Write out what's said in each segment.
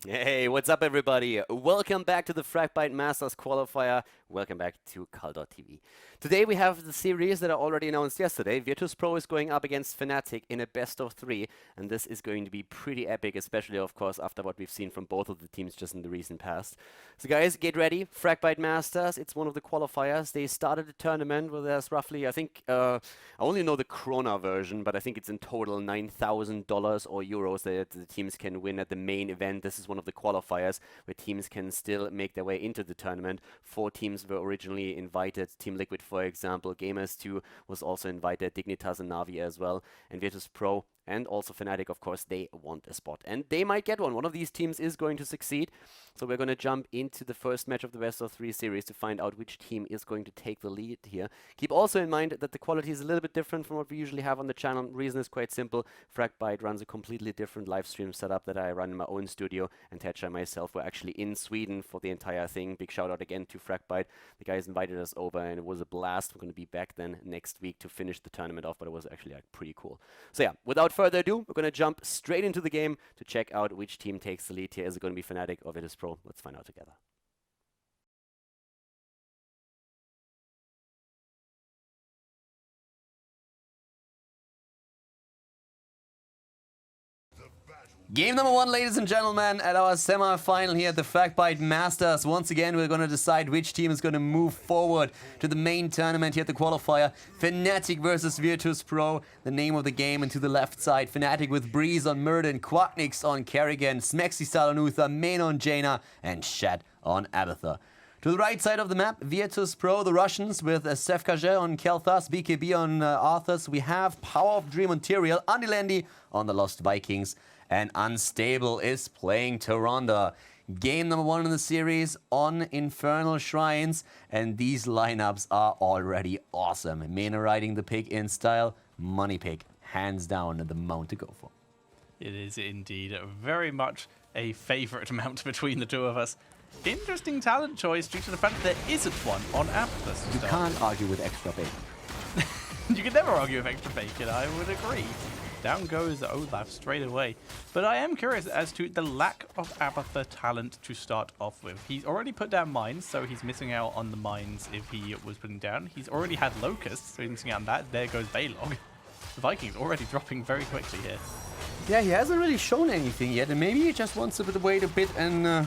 Hey, what's up everybody? Welcome back to the Fragbite Masters Qualifier. Welcome back to Khaldor TV. Today we have the series that I already announced yesterday. Virtus Pro is going up against Fnatic in a best of 3, and this is going to be pretty epic, especially of course after what we've seen from both of the teams just in the recent past. So guys, get ready. Fragbite Masters, it's one of the qualifiers. They started the tournament where there's roughly, I think, I only know the Krona version, but I think it's in total $9,000 or euros that the teams can win at the main event. This is one of the qualifiers where teams can still make their way into the tournament. 4 teams were originally invited. Team Liquid, for example, Gamers2 was also invited, Dignitas and Na'Vi as well, and Virtus Pro and also Fnatic, of course, they want a spot. And they might get one. One of these teams is going to succeed. So we're going to jump into the first match of the best of 3 series to find out which team is going to take the lead here. Keep also in mind that the quality is a little bit different from what we usually have on the channel. Reason is quite simple. Fragbite runs a completely different live stream setup that I run in my own studio, and Tetcher and myself were actually in Sweden for the entire thing. Big shout out again to Fragbite. The guys invited us over and it was a blast. We're going to be back then next week to finish the tournament off, but it was actually pretty cool. So yeah, without further ado, we're going to jump straight into the game to check out which team takes the lead here. Is it going to be Fnatic or Virtus Pro? Let's find out together. Game number 1, ladies and gentlemen, at our semi-final here at the Fragbite Masters. Once again, we're going to decide which team is going to move forward to the main tournament here at the qualifier. Fnatic versus Virtus Pro, the name of the game. And to the left side, Fnatic with Breeze on Murden, Quacknix on Kerrigan, Smexistal on Uther, Main on Jaina, and Shed on Abathur. To the right side of the map, Virtus Pro, the Russians, with Sefkajer on Kel'Thas, BKB on Arthas. We have Power of Dream on Tyrael, Andilendi on the Lost Vikings, and Unstable is playing Tyrande. Game number 1 in the series on Infernal Shrines, and these lineups are already awesome. Mena riding the pick in style, Money pick, hands down, the mount to go for. It is indeed very much a favourite mount between the two of us. Interesting talent choice due to the fact that there isn't one on Abathur. You can't argue with extra bacon. You can never argue with extra bacon, I would agree. Down goes Olaf straight away. But I am curious as to the lack of Abathur talent to start off with. He's already put down mines, so he's missing out on the mines if he was putting down. He's already had locusts, so he's missing out on that. There goes Baylog. The Vikings already dropping very quickly here. Yeah, he hasn't really shown anything yet, and maybe he just wants to wait a bit and...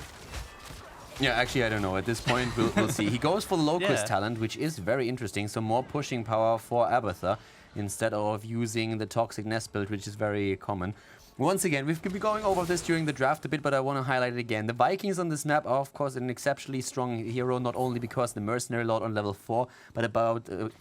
Yeah, actually, I don't know. At this point, we'll see. He goes for Locust talent, which is very interesting. So more pushing power for Abathur instead of using the Toxic Nest build, which is very common. Once again, we've been going over this during the draft a bit, but I want to highlight it again. The Vikings on this map are, of course, an exceptionally strong hero, not only because the Mercenary Lord on level 4, but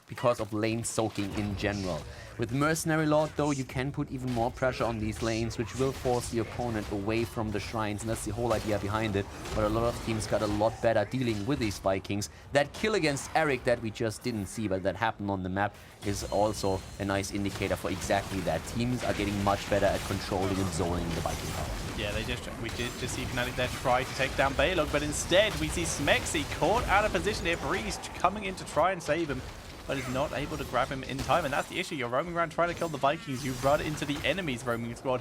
because of lane soaking in general. With Mercenary Lord, though, you can put even more pressure on these lanes, which will force the opponent away from the shrines, and that's the whole idea behind it. But a lot of teams got a lot better dealing with these Vikings. That kill against Eric that we just didn't see, but that happened on the map, is also a nice indicator for exactly that. Teams are getting much better at controlling and zoning the Viking power. Yeah, we did just see Fnatic there try to take down Baylog, but instead we see Smexy caught out of position here. Breeze coming in to try and save him, but is not able to grab him in time, and that's the issue. You're roaming around trying to kill the Vikings, you run into the enemy's roaming squad,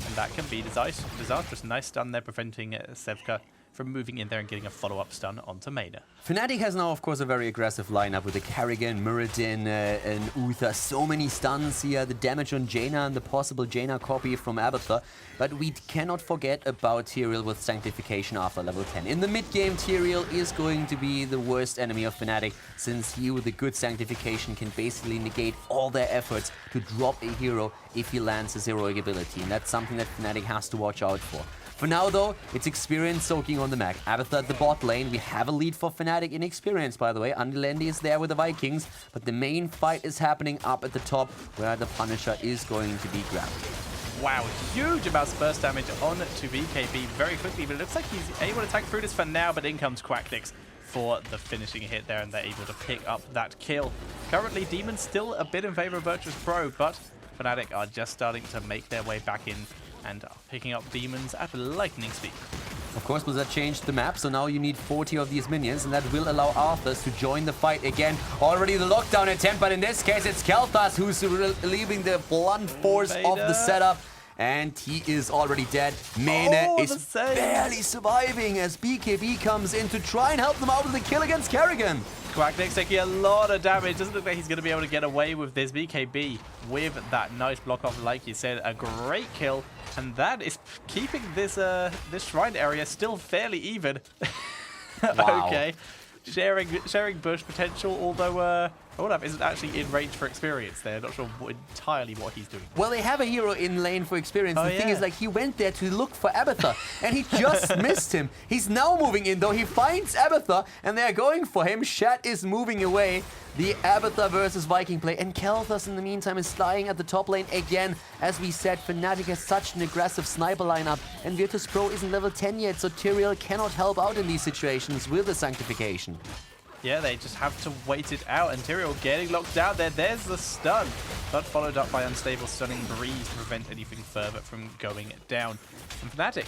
and that can be disastrous. Nice stun there, preventing Sevka from moving in there and getting a follow-up stun onto Mena. Fnatic has now, of course, a very aggressive lineup with the Kerrigan, Muradin, and Uther. So many stuns here, the damage on Jaina and the possible Jaina copy from Abathur. But we cannot forget about Tyrael with Sanctification after level 10. In the mid-game, Tyrael is going to be the worst enemy of Fnatic, since he with a good Sanctification can basically negate all their efforts to drop a hero if he lands his heroic ability. And that's something that Fnatic has to watch out for. For now, though, it's experience soaking on the map. Abathur at the bot lane. We have a lead for Fnatic in experience, by the way. Andilendi is there with the Vikings, but the main fight is happening up at the top, where the Punisher is going to be grabbed. Wow, huge amounts of burst damage on to BKB very quickly, but it looks like he's able to tank through this for now, but in comes Quacknix for the finishing hit there, and they're able to pick up that kill. Currently, Demon's still a bit in favor of Virtus Pro, but Fnatic are just starting to make their way back in and are picking up Demons at lightning speed. Of course, Blizzard changed the map, so now you need 40 of these minions, and that will allow Arthas to join the fight again. Already the lockdown attempt, but in this case it's Kel'Thas who's relieving the blunt force of the setup. and he is already dead. Mena is barely surviving as BKB comes in to try and help them out with the kill against Kerrigan. Quacknick's taking a lot of damage. Doesn't look like he's going to be able to get away with this. BKB with that nice block off, like you said, a great kill, and that is keeping this this shrine area still fairly even. Wow. Okay, sharing bush potential, although Olaf isn't actually in range for experience there. Not sure entirely what he's doing. Well, they have a hero in lane for experience. The thing is, like, he went there to look for Abathur, and he just missed him. He's now moving in, though. He finds Abathur, and they're going for him. Shat is moving away. The Abathur versus Viking play, and Kelthus in the meantime is flying at the top lane again. As we said, Fnatic has such an aggressive sniper lineup, and Virtus Pro isn't level 10 yet, so Tyrael cannot help out in these situations with the Sanctification. Yeah, they just have to wait it out, and Tyrael getting locked down there. There's the stun, but followed up by unstable stunning breeze to prevent anything further from going down. And Fnatic,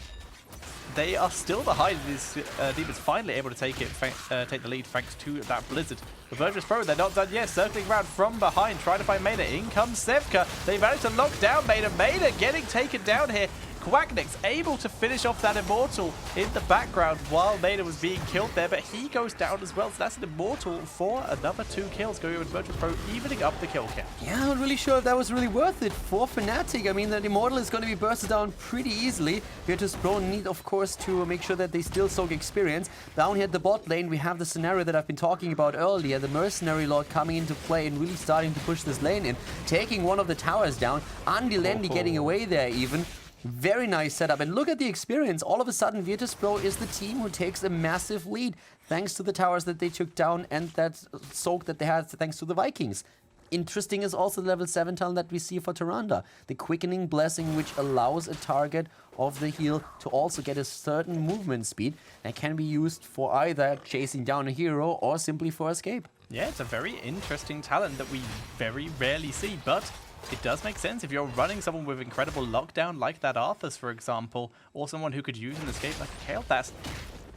they are still behind. These Demons finally able to take the lead thanks to that Blizzard. The Virtus Pro, they're not done yet. Circling around from behind, trying to find Mena. In comes Sevka. They managed to lock down Mena. Mena getting taken down here. Quacknick's able to finish off that Immortal in the background while Mena was being killed there, but he goes down as well. So that's an Immortal for another 2 kills, going with Virtus Pro, evening up the kill count. Yeah, I'm not really sure if that was really worth it for Fnatic. I mean, that Immortal is going to be bursted down pretty easily. Virtus Pro need, of course, to make sure that they still soak experience. Down here at the bot lane, we have the scenario that I've been talking about earlier. The Mercenary Lord coming into play and really starting to push this lane in. Taking one of the towers down. Andy Lendy getting away there even. Very nice setup, and look at the experience. All of a sudden, Virtus Pro is the team who takes a massive lead thanks to the towers that they took down and that soak that they had thanks to the Vikings. Interesting is also the level 7 talent that we see for Tyrande. The Quickening Blessing, which allows a target of the heal to also get a certain movement speed that can be used for either chasing down a hero or simply for escape. Yeah, it's a very interesting talent that we very rarely see, but it does make sense if you're running someone with incredible lockdown like that Arthas, for example, or someone who could use an escape like a Kael'thas.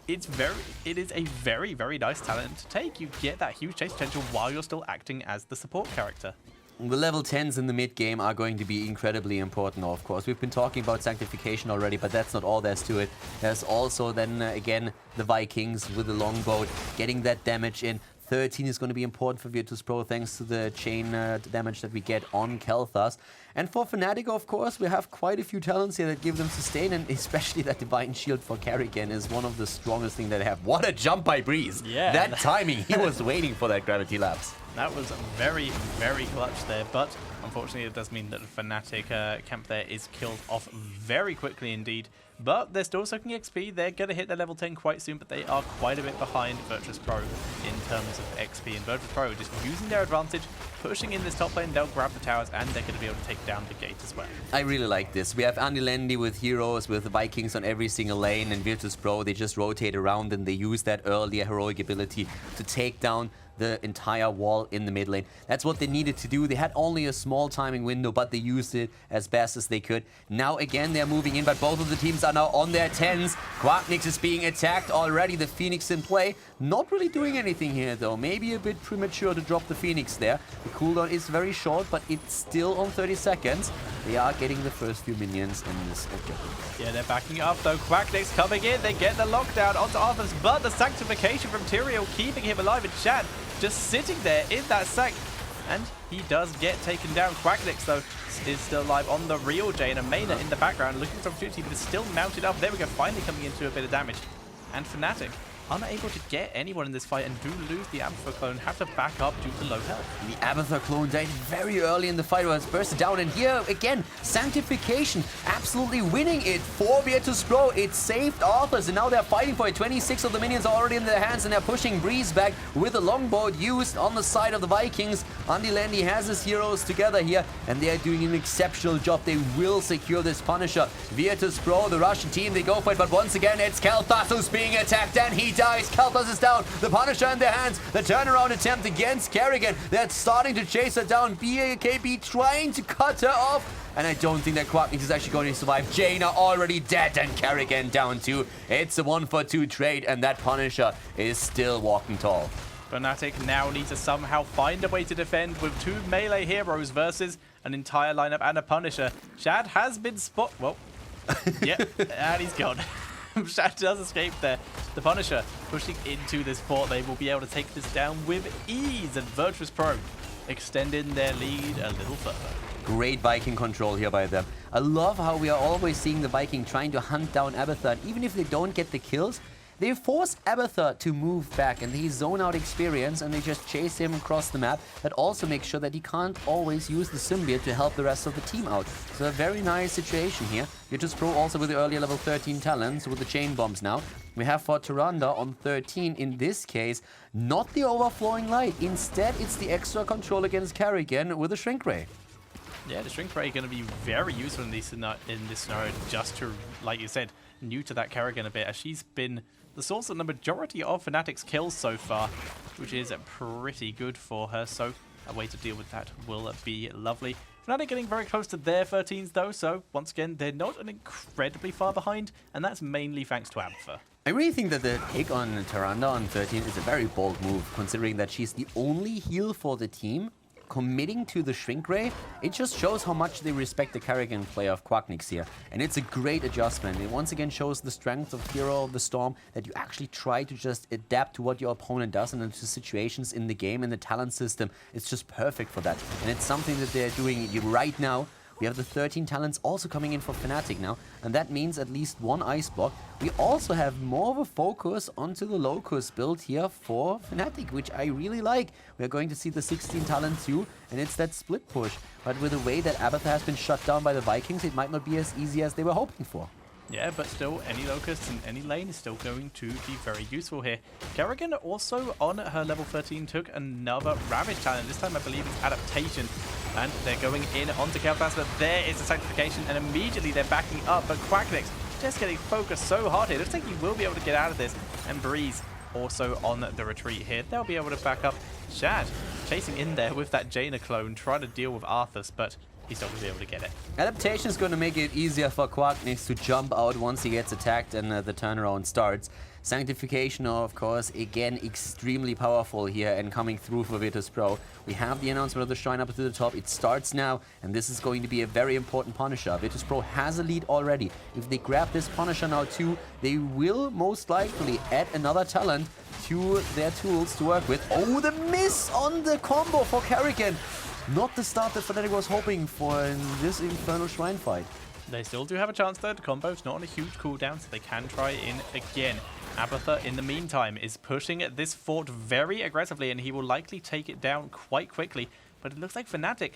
It is a very, very nice talent to take. You get that huge chase potential while you're still acting as the support character. The level 10s in the mid game are going to be incredibly important, of course. We've been talking about Sanctification already, but that's not all there's to it. There's also then again the Vikings with the longbow getting that damage in. 13 is going to be important for Virtus Pro thanks to the chain damage that we get on Kelthas. And for Fnatic, of course, we have quite a few talents here that give them sustain, and especially that Divine Shield for Kerrigan is one of the strongest things that they have. What a jump by Breeze! Yeah. That timing, he was waiting for that gravity lapse. That was very, very clutch there, but unfortunately it does mean that the Fnatic camp there is killed off very quickly indeed. But they're still soaking XP. They're going to hit their level 10 quite soon, but they are quite a bit behind Virtus Pro in terms of XP. And Virtus Pro just using their advantage, pushing in this top lane. They'll grab the towers, and they're going to be able to take down the gate as well. I really like this. We have Andy Lendy with heroes, with the Vikings on every single lane, and Virtus Pro, they just rotate around, and they use that earlier heroic ability to take down the entire wall in the mid lane. That's what they needed to do. They had only a small timing window, but they used it as best as they could. Now again, they're moving in, but both of the teams are now on their 10s. Quacknick's is being attacked already. The Phoenix in play. Not really doing anything here, though. Maybe a bit premature to drop the Phoenix there. The cooldown is very short, but it's still on 30 seconds. They are getting the first few minions in this objective. Yeah, they're backing up, though. Quacknick's coming in. They get the lockdown onto Arthas, but the Sanctification from Tyrael keeping him alive in chat. Just sitting there in that sack, and he does get taken down. Quacknick, though, is still alive on the real Jane, and Mena in the background looking for opportunity, but is still mounted up. There we go, finally coming into a bit of damage. And Fnatic, unable to get anyone in this fight and do lose the Abathur clone, have to back up due to low health. The Abathur clone died very early in the fight, was bursted down, and here again, Sanctification absolutely winning it for Virtus Pro. It saved Arthas, and now they're fighting for it. 26 of the minions are already in their hands, and they're pushing Breeze back with a longbow used on the side of the Vikings. Andy Lendy has his heroes together here, and they are doing an exceptional job. They will secure this Punisher. Virtus Pro, the Russian team, they go for it, but once again, it's Kelthas who's being attacked, and he dies. Kelthas is down. The Punisher in their hands. The turnaround attempt against Kerrigan. They're starting to chase her down. BKB trying to cut her off. And I don't think that Quacknick is actually going to survive. Jaina already dead, and Kerrigan down too. It's a 1-for-2 trade, and that Punisher is still walking tall. Fnatic now need to somehow find a way to defend with 2 melee heroes versus an entire lineup and a Punisher. Shad has been spot. Well, yeah, and he's gone. Shad does escape there. The Punisher pushing into this fort. They will be able to take this down with ease. And Virtus Pro extending their lead a little further. Great Viking control here by them. I love how we are always seeing the Viking trying to hunt down Abathur. And even if they don't get the kills, they force Abathur to move back, and they zone out experience, and they just chase him across the map. That also makes sure that he can't always use the symbiote to help the rest of the team out. So a very nice situation here. Virtus Pro also with the earlier level 13 talents with the chain bombs now. We have for Tyrande on 13, in this case, not the overflowing light. Instead, it's the extra control against Kerrigan with a Shrink Ray. Yeah, the Shrink Ray going to be very useful in this scenario, just to, like you said, new to that Kerrigan a bit, as she's been the source of the majority of Fnatic's kills so far, which is pretty good for her. So a way to deal with that will be lovely. Fnatic getting very close to their 13s though, so once again, they're not an incredibly far behind, and that's mainly thanks to Abathur. I really think that the take on Tyrande on 13 is a very bold move, considering that she's the only heal for the team. Committing to the Shrink Ray, it just shows how much they respect the Kerrigan play of Quacknix here. And it's a great adjustment. It once again shows the strength of Hero of the Storm, that you actually try to just adapt to what your opponent does and into situations in the game, and the talent system is just perfect for that. And it's something that they're doing right now. We have the 13 talents also coming in for Fnatic now, and that means at least one ice block. We also have more of a focus onto the Locust build here for Fnatic, which I really like. We're going to see the 16 talent too, and it's that split push. But with the way that Abathur has been shut down by the Vikings, it might not be as easy as they were hoping for. Yeah, but still, any Locust in any lane is still going to be very useful here. Kerrigan also on her level 13 took another Ravage talent. This time I believe it's Adaptation. And they're going in onto Kel'Thas, but there is the Sanctification, and immediately they're backing up. But Quacknix just getting focused so hard here. Looks like he will be able to get out of this. And Breeze also on the retreat here. They'll be able to back up. Shad chasing in there with that Jaina clone, trying to deal with Arthas, but he's not going to be able to get it. Adaptation is going to make it easier for Quacknix to jump out once he gets attacked and the turnaround starts. Sanctification, of course, again, extremely powerful here and coming through for Virtus Pro. We have the announcement of the shrine up to the top. It starts now, and this is going to be a very important Punisher. Virtus Pro has a lead already. If they grab this Punisher now too, they will most likely add another talent to their tools to work with. Oh, the miss on the combo for Kerrigan. Not the start that Fnatic was hoping for in this Infernal Shrine fight. They still do have a chance though. The combo's not on a huge cooldown, so they can try in again. Abathur, in the meantime, is pushing this fort very aggressively, and he will likely take it down quite quickly. But it looks like Fnatic,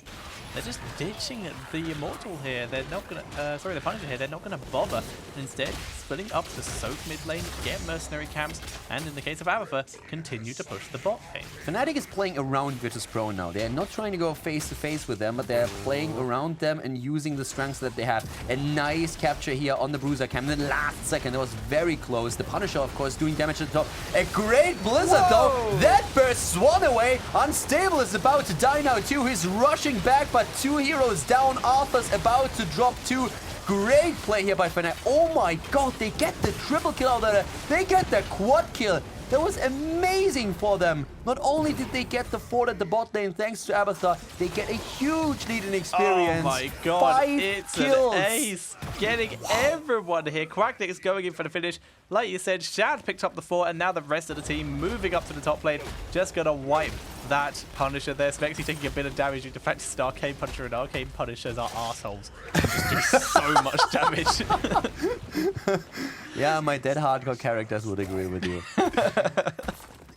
they're just ditching the Immortal here. They're not going to, sorry, the Punisher here. They're not going to bother. Instead, splitting up to soak mid lane, get mercenary camps, and in the case of Abathur, continue to push the bot lane. Fnatic is playing around Virtus Pro now. They're not trying to go face to face with them, but they're playing around them and using the strengths that they have. A nice capture here on the Bruiser Cam. In the last second, that was very close. The Punisher, of course, doing damage at the top. A great Blizzard, though. That bursts one away. Unstable is about to die now, too. He's rushing back, but two heroes down. Arthur's about to drop two. Great play here by Fnatic. Oh my god, they get the triple kill out of there. They get the quad kill. That was amazing for them. Not only did they get the fort at the bot lane thanks to Abathur, they get a huge lead in experience. Oh my god, 5 it's kills. an ace. Getting everyone here. Quacknix is going in for the finish. Like you said, Shad picked up the fort, and now the rest of the team moving up to the top lane. Just gonna wipe that Punisher there. Smexy taking a bit of damage due to the fact it's Arcane Punisher, and Arcane Punishers are assholes. Just do so much damage. Yeah, my dead hardcore characters would agree with you.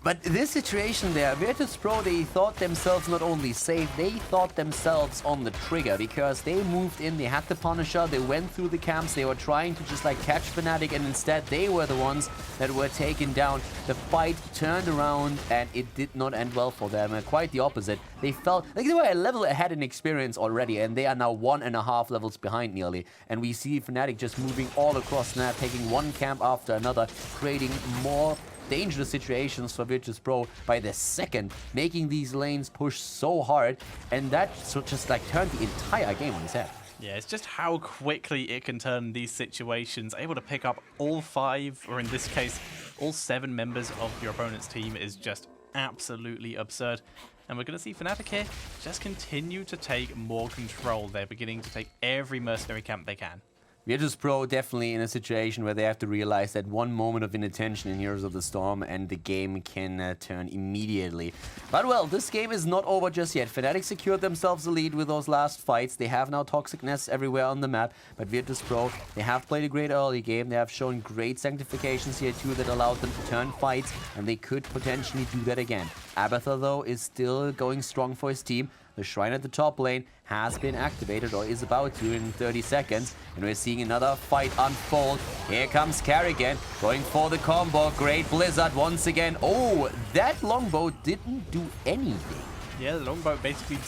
But this situation there, Virtus Pro, they thought themselves not only safe, they thought themselves on the trigger, because they moved in, they had the Punisher, they went through the camps, they were trying to just like catch Fnatic, and instead they were the ones that were taken down. The fight turned around and it did not end well for them, quite the opposite. They felt like they were a level ahead in experience already, and they are now 1.5 levels behind nearly. And we see Fnatic just moving all across the map, taking one camp after another, creating more dangerous situations for Virtus Pro by the second, making these lanes push so hard, and that just like turned the entire game on its head. Yeah, it's just how quickly it can turn these situations. Able to pick up all 5, or in this case, all 7 members of your opponent's team is just absolutely absurd. And we're going to see Fnatic here just continue to take more control. They're beginning to take every mercenary camp they can. Virtus Pro definitely in a situation where they have to realize that one moment of inattention in Heroes of the Storm and the game can turn immediately. But well, this game is not over just yet. Fnatic secured themselves the lead with those last fights. They have now toxic nests everywhere on the map. But Virtus Pro, they have played a great early game. They have shown great sanctifications here too that allowed them to turn fights. And they could potentially do that again. Abathur though is still going strong for his team. The Shrine at the top lane has been activated, or is about to in 30 seconds. And we're seeing another fight unfold. Here comes Karrigan going for the combo. Great Blizzard once again. Oh, that longbow didn't do anything. Yeah, the longbow basically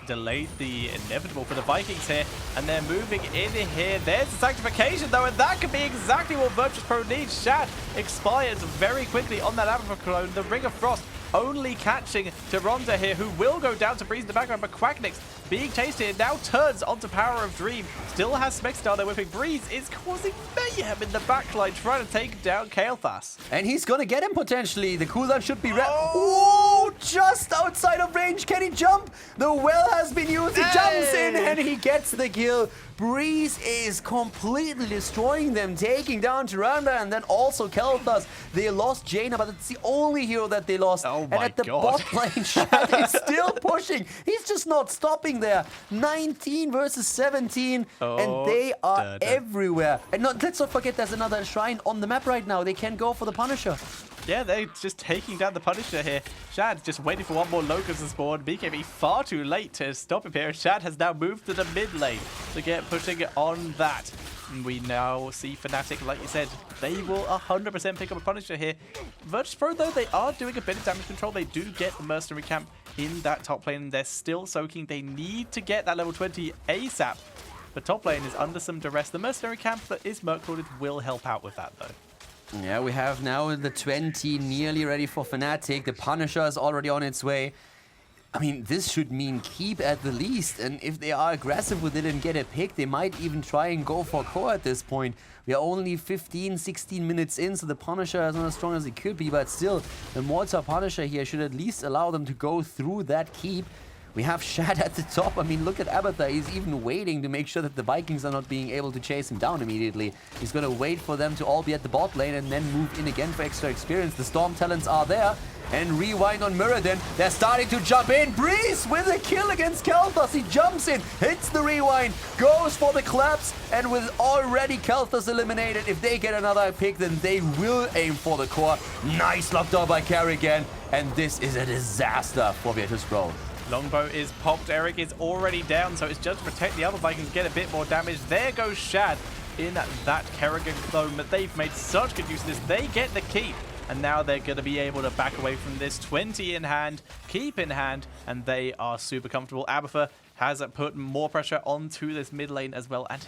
delayed the inevitable for the Vikings here, and they're moving in here. There's the sanctification though, and that could be exactly what Virtus Pro needs. Shad expires very quickly on that Abathur clone. The Ring of Frost only catching Tyrande here, who will go down to Breeze in the background, but Quacknix being chased here now turns onto Power of Dream. Still has Smexy down there whipping. Breeze is causing mayhem in the backline, trying to take down Kael'thas. And he's gonna get him potentially. The cooldown should be oh, just outside of range. Can he jump? The well has been used. He jumps in and he gets the kill. Breeze is completely destroying them, taking down Tyrande and then also Kael'thas. They lost Jaina, but it's the only hero that they lost. Oh and my at the God. bot lane, Shad is still pushing. He's just not stopping there. 19 versus 17, and they are everywhere. And let's not forget there's another shrine on the map right now. They can go for the Punisher. Yeah, they're just taking down the Punisher here. Shad just waiting for one more Locust to spawn. BKB far too late to stop him here. Shad has now moved to the mid lane to get pushing on that. And we now see Fnatic, like you said, they will 100% pick up a Punisher here. Virtus Pro, though, they are doing a bit of damage control. They do get the mercenary camp in that top lane. They're still soaking. They need to get that level 20 ASAP. The top lane is under some duress. The mercenary camp that is Merc-Lorded will help out with that, though. Yeah, we have now the 20 nearly ready for Fnatic. The Punisher is already on its way. I mean, this should mean keep at the least. And if they are aggressive with it and get a pick, they might even try and go for core at this point. We are only 15, 16 minutes in, so the Punisher is not as strong as it could be. But still, the Mortar Punisher here should at least allow them to go through that keep. We have Shad at the top. I mean, look at Abathur. He's even waiting to make sure that the Vikings are not being able to chase him down immediately. He's going to wait for them to all be at the bot lane and then move in again for extra experience. The Storm Talents are there. And rewind on Muradin. They're starting to jump in. Breeze with a kill against Kael'thas. He jumps in, hits the rewind, goes for the collapse. And with already Kael'thas eliminated, if they get another pick, then they will aim for the core. Nice lockdown by Karrigan. And this is a disaster for Virtus Pro. Longbow is popped. Eric is already down, so it's just to protect the other Vikings, get a bit more damage. There goes Shad in that Kerrigan clone, but they've made such good use of this. They get the keep, and now they're going to be able to back away from this. 20 in hand, keep in hand, and they are super comfortable. Abathur has put more pressure onto this mid lane as well, and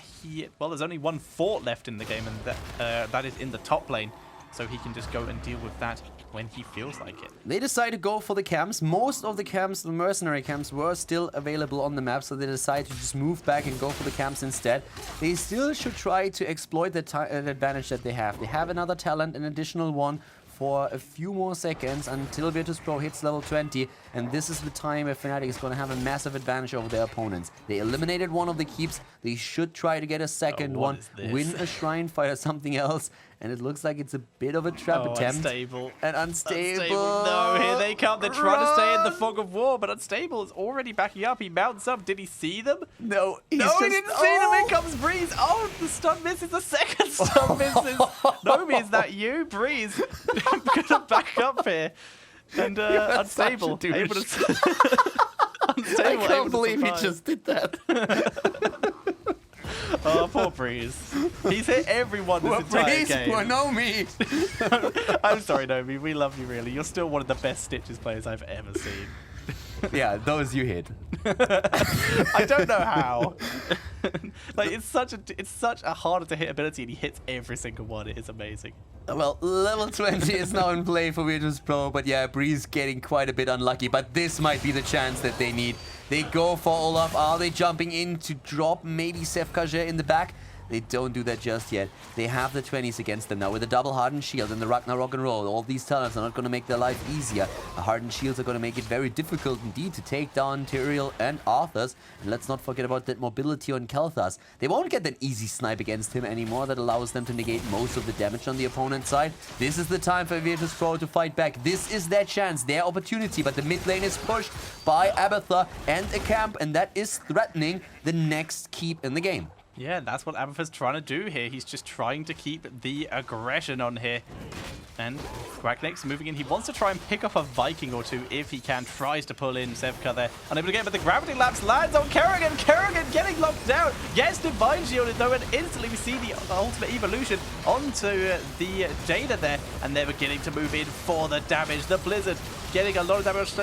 well, there's only one fort left in the game, and that is in the top lane, so he can just go and deal with that when he feels like it. They decide to go for the camps. Most of the camps, the mercenary camps, were still available on the map, so they decide to just move back and go for the camps instead. They still should try to exploit the advantage that they have. They have another talent, an additional one, for a few more seconds until Virtus Pro hits level 20, and this is the time where Fnatic is going to have a massive advantage over their opponents. They eliminated one of the keeps. They should try to get a second one, win a shrine fight or something else, and it looks like it's a bit of a trap attempt. Unstable. And unstable. No, here they come. They're trying to stay in the fog of war, but Unstable is already backing up. He mounts up. Did he see them? No, he didn't see them. Here comes Breeze. Oh, the stun misses. The second stun misses. Nomi, is that you? Breeze. I'm gonna back up here. And Unstable. Able to I can't believe he just did that. Oh, poor Breeze. He's hit everyone this entire game. Poor Nomi. I'm sorry, Nomi. We love you, really. You're still one of the best Stitches players I've ever seen. Yeah, those you hit. I don't know how. Like, it's such a harder to hit ability, and he hits every single one. It is amazing. Well, level 20 is now in play for Virtus Pro, but yeah, Breeze getting quite a bit unlucky, but this might be the chance that they need. They go for Olaf. Are they jumping in to drop maybe Sefkajer in the back? They don't do that just yet. They have the 20s against them now with a double hardened shield and the Ragnarok and roll. All these talents are not going to make their life easier. The hardened shields are going to make it very difficult indeed to take down Tyrael and Arthas. And let's not forget about that mobility on Kel'Thas. They won't get that easy snipe against him anymore that allows them to negate most of the damage on the opponent's side. This is the time for Virtus Pro to fight back. This is their chance, their opportunity. But the mid lane is pushed by Abathur and a camp, and that is threatening the next keep in the game. Yeah, that's what Abathur's trying to do here. He's just trying to keep the aggression on here. And Quacknex moving in. He wants to try and pick up a Viking or two if he can. Tries to pull in Sevka there. Unable to get, but the gravity lapse lands on Kerrigan. Kerrigan getting locked down. Gets Divine Shielded though, and instantly we see the ultimate evolution onto the Jada there. And they're beginning to move in for the damage. The Blizzard getting a lot of damage,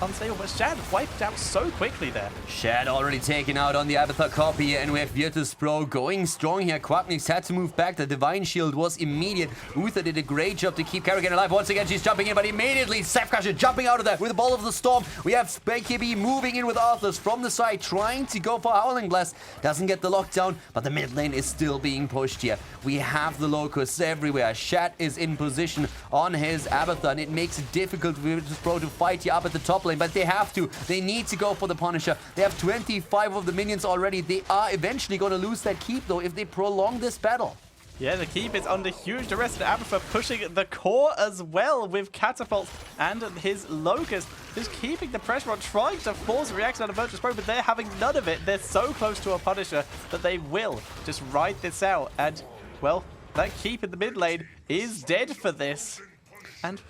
unstable, but Shad wiped out so quickly there. Shad already taken out on the Abathur copy, and we have Virtus Pro going strong here. Quacknex had to move back. The Divine Shield was immediate. Uther did a great job to keep Kerrigan alive. Once again, she's jumping in, but immediately Sevka jumping out of there with the Ball of the Storm. We have BKB moving in with Arthas from the side, trying to go for Howling Blast. Doesn't get the lockdown, but the mid lane is still being pushed here. We have the Locusts everywhere. Shad is in position on his Abathur, and it makes it difficult for Virtus Pro to fight here up at the top lane, but they have to. They need to go for the Punisher. They have 25 of the minions already. They are eventually going to lose that keep, though, if they prolong this battle. Yeah, the keep is under huge duress, and Abathur pushing the core as well with catapults and his Locust, just keeping the pressure on, trying to force a reaction out of Virtus Pro, but they're having none of it. They're so close to a Punisher that they will just ride this out. And, well, that keep in the mid lane is dead for this. And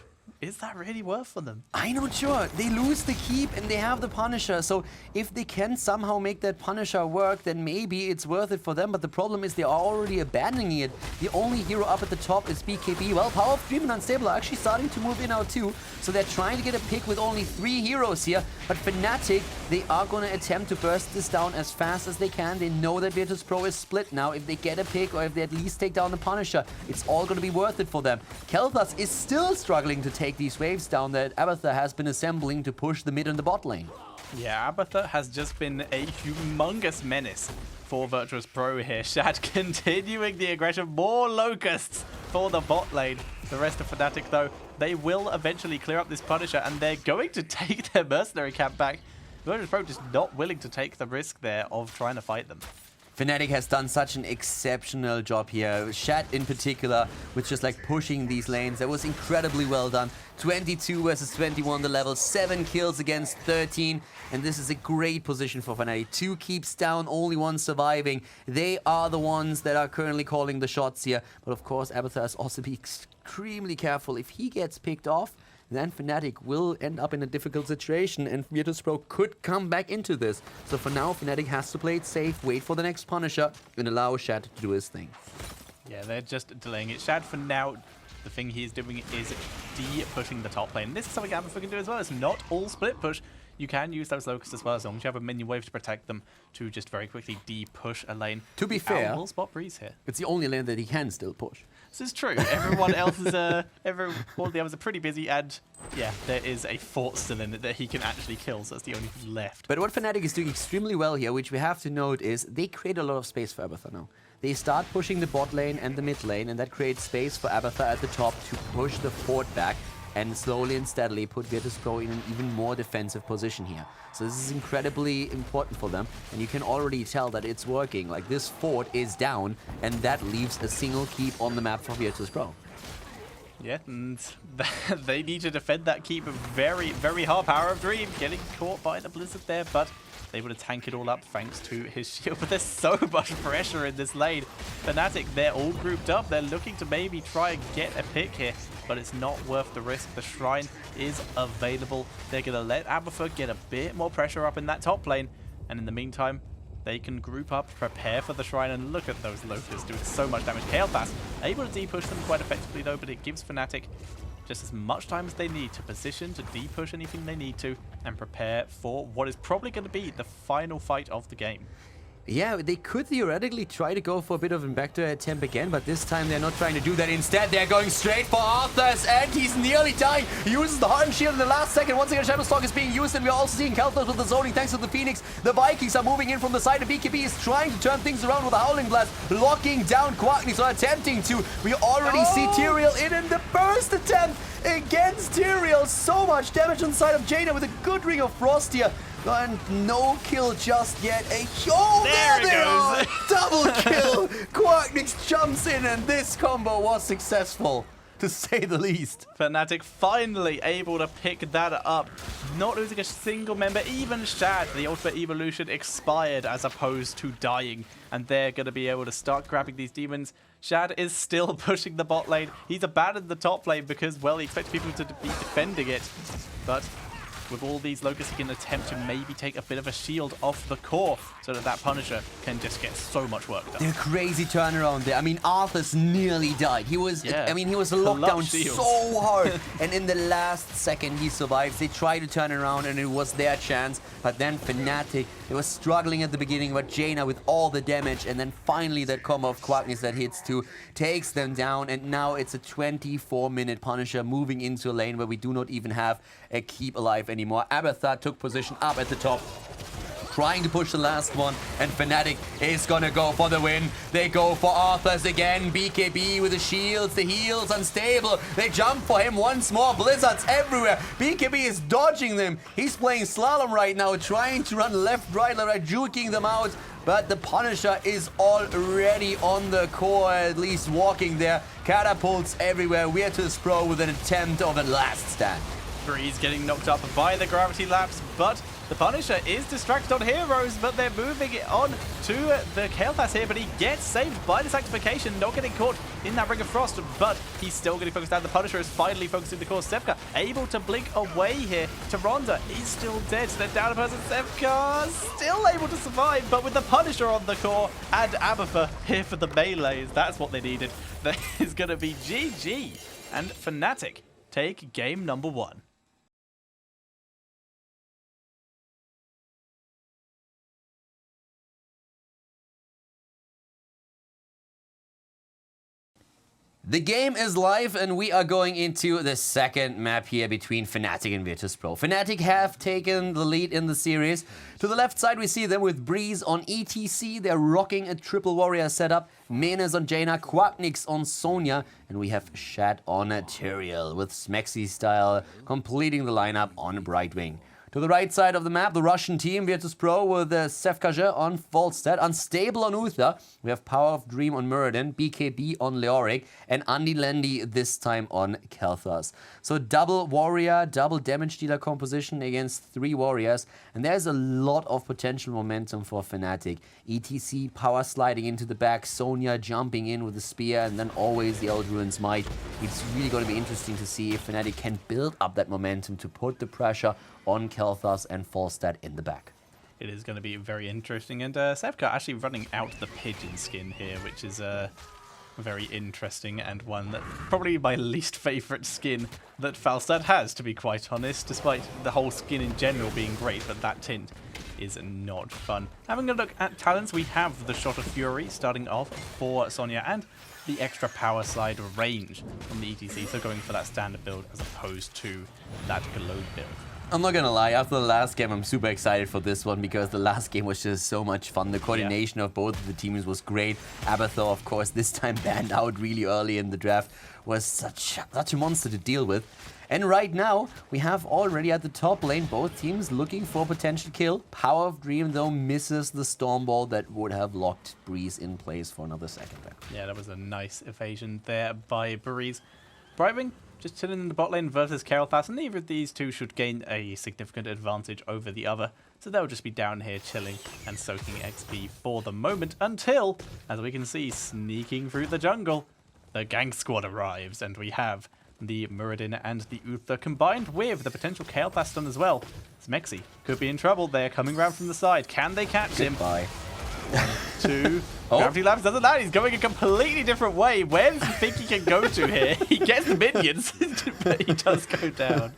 is that really worth for them? I'm not sure. They lose the keep and they have the Punisher. So if they can somehow make that Punisher work, then maybe it's worth it for them. But the problem is they are already abandoning it. The only hero up at the top is BKB. Well, Power of Dream and Unstable are actually starting to move in now too. So they're trying to get a pick with only 3 heroes here. But Fnatic, they are going to attempt to burst this down as fast as they can. They know that Virtus Pro is split now. If they get a pick or if they at least take down the Punisher, it's all going to be worth it for them. Kel'Thas is still struggling to take these waves down that Abathur has been assembling to push the mid and the bot lane. Yeah, Abathur has just been a humongous menace for Virtus Pro here. Shad continuing the aggression. More Locusts for the bot lane. The rest of Fnatic, though, they will eventually clear up this Punisher, and they're going to take their mercenary camp back. Virtus Pro just not willing to take the risk there of trying to fight them. Fnatic has done such an exceptional job here. Shad in particular, with just like pushing these lanes. That was incredibly well done. 22 versus 21 the level, 7 kills against 13. And this is a great position for Fnatic. 2 keeps down, only 1 surviving. They are the ones that are currently calling the shots here. But of course, Abathur has also be extremely careful. If he gets picked off, then Fnatic will end up in a difficult situation, and Virtus Pro could come back into this. So for now, Fnatic has to play it safe, wait for the next Punisher, and allow Shad to do his thing. Yeah, they're just delaying it. Shad, for now, the thing he's doing is de-pushing the top lane. This is something Abathur can do as well. It's not all split push. You can use those Locusts as well, as long as you have a minion wave to protect them to just very quickly de-push a lane. To be fair, will spot Breeze here. It's the only lane that he can still push. This is true. Everyone else is all the others are pretty busy, and yeah, there is a fort still in it that he can actually kill, so that's the only thing left. But what Fnatic is doing extremely well here, which we have to note, is they create a lot of space for Abathur now. They start pushing the bot lane and the mid lane, and that creates space for Abathur at the top to push the fort back and slowly and steadily put Virtus Pro in an even more defensive position here. So this is incredibly important for them, and you can already tell that it's working. Like, this fort is down, and that leaves a single keep on the map for Virtus Pro. Yeah, and they need to defend that keep very, very hard. Power of Dream getting caught by the Blizzard there, but able to tank it all up thanks to his shield. But there's so much pressure in this lane. Fnatic, they're all grouped up. They're looking to maybe try and get a pick here, but it's not worth the risk. The Shrine is available. They're going to let Abathur get a bit more pressure up in that top lane, and in the meantime, they can group up, prepare for the Shrine, and look at those Locusts doing so much damage. Kael'thas able to de-push them quite effectively though, but it gives Fnatic just as much time as they need to position, to de-push anything they need to, and prepare for what is probably going to be the final fight of the game. Yeah, they could theoretically try to go for a bit of an backdoor attempt again, but this time they're not trying to do that. Instead, they're going straight for Arthas, and he's nearly dying. He uses the Hardened Shield in the last second. Once again, Shadow Stalk is being used, and we're also seeing Khaldor with the zoning thanks to the Phoenix. The Vikings are moving in from the side, and BKB is trying to turn things around with a Howling Blast, locking down Quackney, so attempting to. We already see Tyrael in the first attempt against Tyrael. So much damage on the side of Jaina with a good Ring of Frost here. And no kill just yet. There they are! Double kill! Quacknix jumps in, and this combo was successful, to say the least. Fnatic finally able to pick that up. Not losing a single member. Even Shad, the ultimate evolution, expired as opposed to dying. And they're going to be able to start grabbing these demons. Shad is still pushing the bot lane. He's abandoned the top lane because, well, he expects people to be defending it. But with all these Locusts, he can attempt to maybe take a bit of a shield off the core so that that Punisher can just get so much work done. A crazy turnaround there. I mean, Arthas nearly died. He was, Yeah. I mean, he was locked down shields. so hard. And in the last second, he survives. They tried to turn around, and it was their chance. But then Fnatic, they were struggling at the beginning, but Jaina with all the damage. And then finally, that combo of Quackness that hits two takes them down. And now it's a 24-minute Punisher moving into a lane where we do not even have a keep alive anymore. Abathar took position up at the top, trying to push the last one, and Fnatic is gonna go for the win. They go for Arthas again. BKB with the shields, the heals unstable. They jump for him once more. Blizzards everywhere. BKB is dodging them. He's playing slalom right now, trying to run left, right, juking them out. But the Punisher is already on the core, at least walking there. Catapults everywhere. Virtus Pro with an attempt of a last stand. Breeze getting knocked up by the gravity lapse, but the Punisher is distracted on heroes, but they're moving it on to the Kael'thas here, but he gets saved by the Sanctification, not getting caught in that Ring of Frost, but he's still getting focused down. The Punisher is finally focusing the core. Sevka able to blink away here. Tyrande is still dead, so they're down a person. Sevka still able to survive, but with the Punisher on the core and Abathur here for the melees, that's what they needed. That is going to be GG, and Fnatic take game number 1. The game is live, and we are going into the second map here between Fnatic and Virtus Pro. Fnatic have taken the lead in the series. To the left side, we see them with Breeze on ETC. They're rocking a triple warrior setup. Menes on Jaina, Quacknix on Sonya, and we have Shad on Tyrael with Smexy style completing the lineup on Brightwing. To the right side of the map, the Russian team, Virtus Pro with Sevka on Falstad, Unstable on Uther. We have Power of Dream on Muradin, BKB on Leoric, and Andy Landy this time on Kael'thas. So double warrior, double damage dealer composition against 3 warriors, and there's a lot of potential momentum for Fnatic. ETC power sliding into the back, Sonya jumping in with the spear, and then always the Old Ruins Might. It's really going to be interesting to see if Fnatic can build up that momentum to put the pressure on Kael'thas and Falstad in the back. It is going to be very interesting, and Sevka actually running out the pigeon skin here, which is very interesting, and one that probably my least favorite skin that Falstad has, to be quite honest, despite the whole skin in general being great, but that tint is not fun. Having a look at talents, we have the Shot of Fury starting off for Sonya, and the extra power slide range from the ETC, so going for that standard build as opposed to that Glode build. I'm not gonna lie, after the last game, I'm super excited for this one because the last game was just so much fun. The coordination of both of the teams was great. Abathur, of course, this time banned out really early in the draft, was such a monster to deal with. And right now, we have already at the top lane both teams looking for a potential kill. Power of Dream, though, misses the Stormball that would have locked Breeze in place for another second there. Yeah, that was a nice evasion there by Breeze. Brightwing just chilling in the bot lane versus Kael'thas, and neither of these two should gain a significant advantage over the other. So they'll just be down here chilling and soaking XP for the moment until, as we can see, sneaking through the jungle, the gang squad arrives, and we have the Muradin and the Uther combined with the potential Kael'thas stun as well. Smexy could be in trouble there, coming around from the side. Can they catch him? Goodbye. 1, 2. Gravity Labs doesn't land. He's going a completely different way. Where does he think he can go to here? He gets the minions, but he does go down.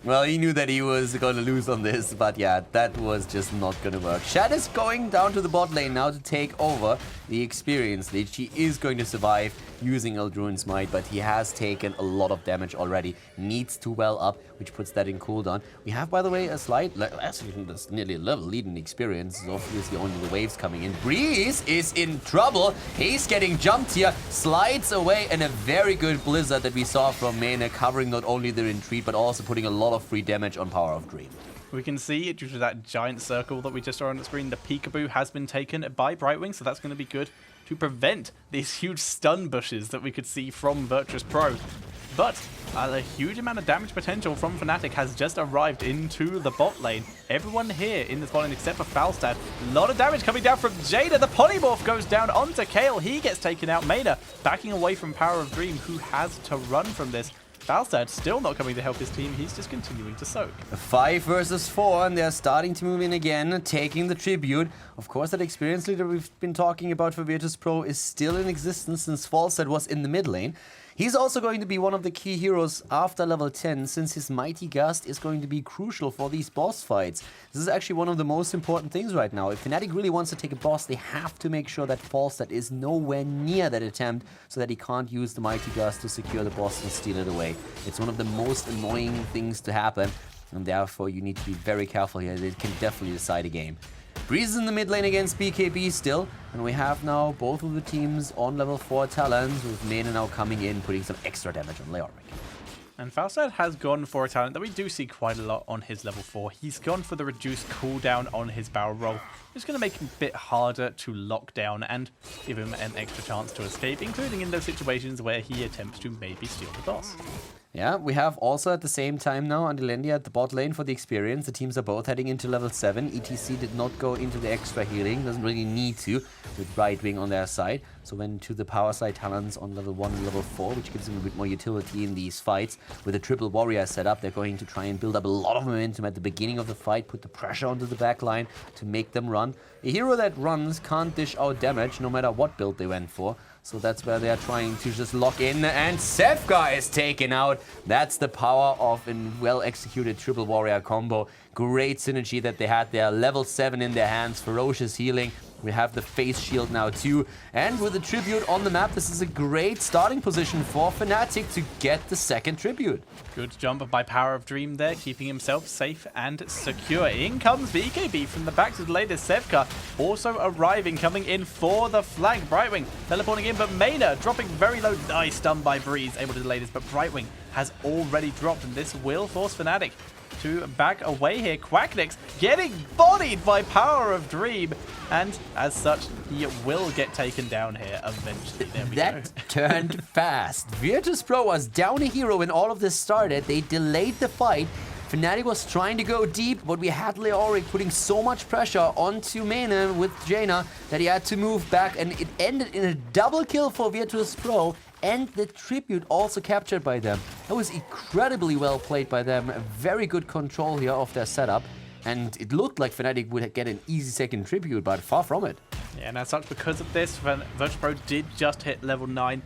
Well, he knew that he was going to lose on this, but yeah, that was just not going to work. Shad is going down to the bot lane now to take over the experience lead. She is going to survive using Eldruin's Might, but he has taken a lot of damage already. Needs to well up, which puts that in cooldown. We have, by the way, a slight, actually, that's nearly a level lead in experience. It's obviously only the waves coming in. Breeze is in trouble. He's getting jumped here, slides away, and a very good Blizzard that we saw from Mena, covering not only the retreat, but also putting a lot of free damage on Power of Dream. We can see, due to that giant circle that we just saw on the screen, the Peekaboo has been taken by Brightwing, so that's going to be good to prevent these huge stun bushes that we could see from Virtus Pro. But a huge amount of damage potential from Fnatic has just arrived into the bot lane. Everyone here in this bot lane except for Falstad. A lot of damage coming down from Jada. The polymorph goes down onto Kale. He gets taken out. Mena backing away from Power of Dream, who has to run from this. Falstad still not coming to help his team. He's just continuing to soak. 5 versus 4, and they're starting to move in again, taking the tribute. Of course, that experience leader we've been talking about for Virtus Pro is still in existence since Falstad was in the mid lane. He's also going to be one of the key heroes after level 10, since his Mighty Gust is going to be crucial for these boss fights. This is actually one of the most important things right now. If Fnatic really wants to take a boss, they have to make sure that Falstad is nowhere near that attempt, so that he can't use the Mighty Gust to secure the boss and steal it away. It's one of the most annoying things to happen, and therefore you need to be very careful here. It can definitely decide a game. Breeze in the mid lane against BKB still, and we have now both of the teams on level 4 talents, with Mena now coming in, putting some extra damage on Leoric. And Falstad has gone for a talent that we do see quite a lot on his level 4. He's gone for the reduced cooldown on his barrel roll. It's going to make him a bit harder to lock down and give him an extra chance to escape, including in those situations where he attempts to maybe steal the boss. Yeah, we have also at the same time now Andilendia at the bot lane for the experience. The teams are both heading into level 7. ETC did not go into the extra healing, doesn't really need to, with Brightwing on their side. So went to the power side talents on level 1 and level 4, which gives them a bit more utility in these fights. With a triple warrior setup, they're going to try and build up a lot of momentum at the beginning of the fight, put the pressure onto the back line to make them run. A hero that runs can't dish out damage no matter what build they went for. So that's where they're trying to just lock in, and Sevka is taken out. That's the power of a well-executed triple warrior combo. Great synergy that they had there. Level 7 in their hands, ferocious healing. We have the face shield now too. And with the tribute on the map, this is a great starting position for Fnatic to get the second tribute. Good jump by Power of Dream there, keeping himself safe and secure. In comes BKB from the back to the latest Sevka, also arriving, coming in for the flank. Brightwing teleporting in, but Mena dropping very low. Nice stun by Breeze, able to delay this, but Brightwing has already dropped, and this will force Fnatic to back away here. Quacknix getting bodied by Power of Dream, and as such, he will get taken down here eventually. There we go. Turned fast. Virtus Pro was down a hero when all of this started. They delayed the fight. Fnatic was trying to go deep, but we had Leoric putting so much pressure onto Mena with Jaina that he had to move back, and it ended in a double kill for Virtus Pro, and the tribute also captured by them. That was incredibly well played by them. A very good control here of their setup, and it looked like Fnatic would get an easy second tribute, but far from it. Yeah, and as such, because of this, Virtus Pro did just hit level 9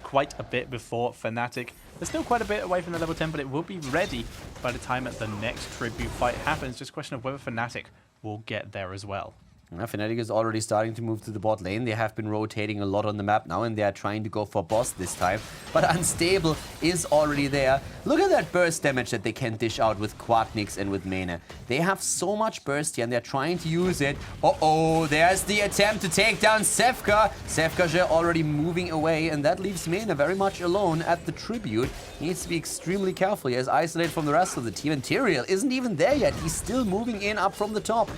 quite a bit before Fnatic. They're still quite a bit away from the level 10, but it will be ready by the time that the next tribute fight happens. Just a question of whether Fnatic will get there as well. Fnatic is already starting to move to the bot lane. They have been rotating a lot on the map now, and they are trying to go for boss this time. But Unstable is already there. Look at that burst damage that they can dish out with Quacknix and with Mena. They have so much burst here, and they're trying to use it. Uh-oh, there's the attempt to take down Sevka. Sevka already moving away, and that leaves Mena very much alone at the tribute. He needs to be extremely careful. He is isolated from the rest of the team, and Tyrael isn't even there yet. He's still moving in up from the top.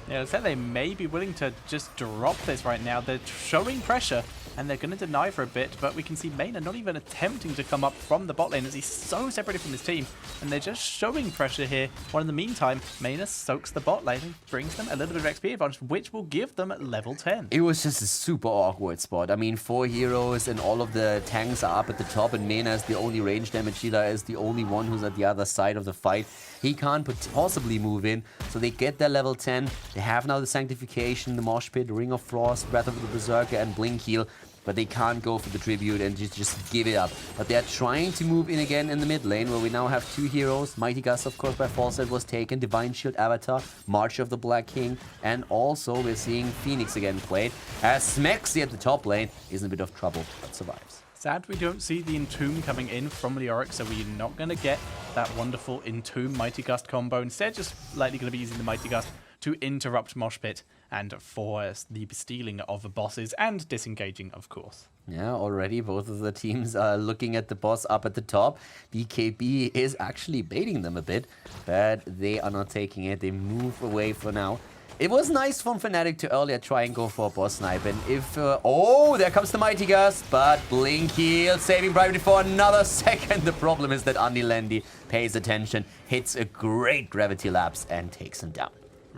Yeah, I said they may be willing to just drop this right now. They're showing pressure, and they're going to deny for a bit, but we can see Mena not even attempting to come up from the bot lane as he's so separated from his team, and they're just showing pressure here. While in the meantime, Mena soaks the bot lane and brings them a little bit of XP advantage, which will give them level 10. It was just a super awkward spot. I mean, 4 heroes and all of the tanks are up at the top, and Mena is the only range damage dealer, is the only one who's at the other side of the fight. He can't possibly move in, so they get their level 10. They have now the Sanctification, the Mosh Pit, Ring of Frost, Breath of the Berserker, and Blink Heal. but they can't go for the tribute and just give it up. But they're trying to move in again in the mid lane, where we now have 2 heroes. Mighty Gust, of course, by Fawcett was taken. Divine Shield Avatar, March of the Black King, and also we're seeing Phoenix again played, as Smexy at the top lane is in a bit of trouble, but survives. Sad we don't see the Entomb coming in from Leoric, so we're not going to get that wonderful Entomb Mighty Gust combo. Instead, just likely going to be using the Mighty Gust to interrupt Mosh Pit and for the stealing of bosses and disengaging, of course. Yeah, already both of the teams are looking at the boss up at the top. BKB is actually baiting them a bit, but they are not taking it. They move away for now. It was nice from Fnatic to earlier try and go for a boss snipe, and if... oh, there comes the Mighty Gust, but Blink Heal, saving Brightly for another second. The problem is that Andy Landy pays attention, hits a great Gravity Lapse, and takes him down.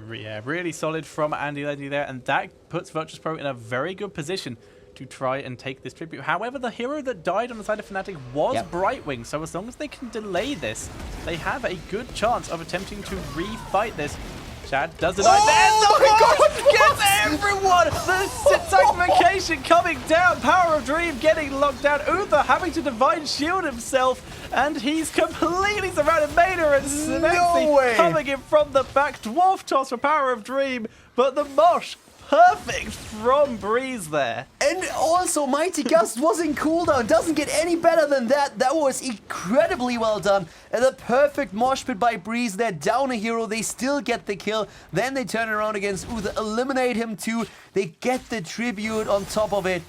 Yeah, really solid from Andy Landy there, and that puts Virtus Pro in a very good position to try and take this tribute. However, the hero that died on the side of Fnatic was Brightwing, so as long as they can delay this, they have a good chance of attempting to refight this. Shad does it. Oh my God! Gets everyone! The sanctification coming down. Power of Dream getting locked down. Uther having to Divine Shield himself, and he's completely surrounded. Maynard and Smexy coming in from the back. Dwarf toss for Power of Dream, but the Mosh perfect from Breeze there. And also, Mighty Gust was in cooldown. Doesn't get any better than that. That was incredibly well done. And the perfect mosh pit by Breeze. They're down a hero. They still get the kill. Then they turn around against Uther, eliminate him too. They get the tribute on top of it.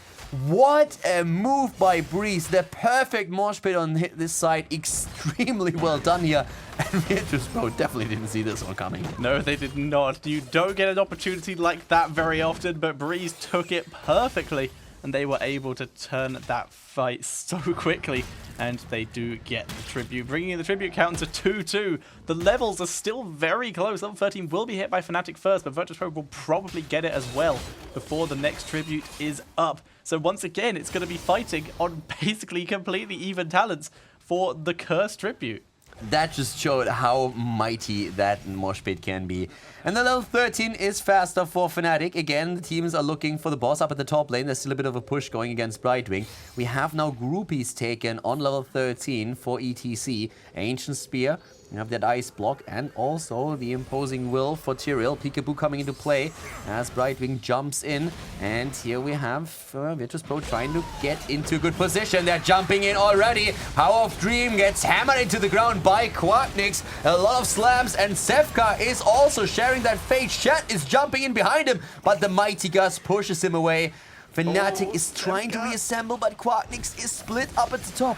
What a move by Breeze. The perfect mosh pit on this side. Extremely well done here. And Virtus Pro definitely didn't see this one coming. No, they did not. You don't get an opportunity like that very often, but Breeze took it perfectly, and they were able to turn that fight so quickly, and they do get the tribute, bringing the tribute count to 2-2. The levels are still very close. Level 13 will be hit by Fnatic first, but Virtus Pro will probably get it as well before the next tribute is up. So once again, it's going to be fighting on basically completely even talents for the cursed tribute. That just showed how mighty that mosh pit can be. And the level 13 is faster for Fnatic. Again, the teams are looking for the boss up at the top lane. There's still a bit of a push going against Brightwing. We have now groupies taken on level 13 for ETC. Ancient Spear, you have that ice block, and also the imposing will for Tyrael. Peekaboo coming into play as Brightwing jumps in. And here we have Virtus Pro trying to get into a good position. They're jumping in already. Power of Dream gets hammered into the ground by Quacknix. A lot of slams, and Sevka is also sharing that fate. Shat is jumping in behind him, but the Mighty Gust pushes him away. Fnatic is trying to reassemble, but Quacknix is split up at the top.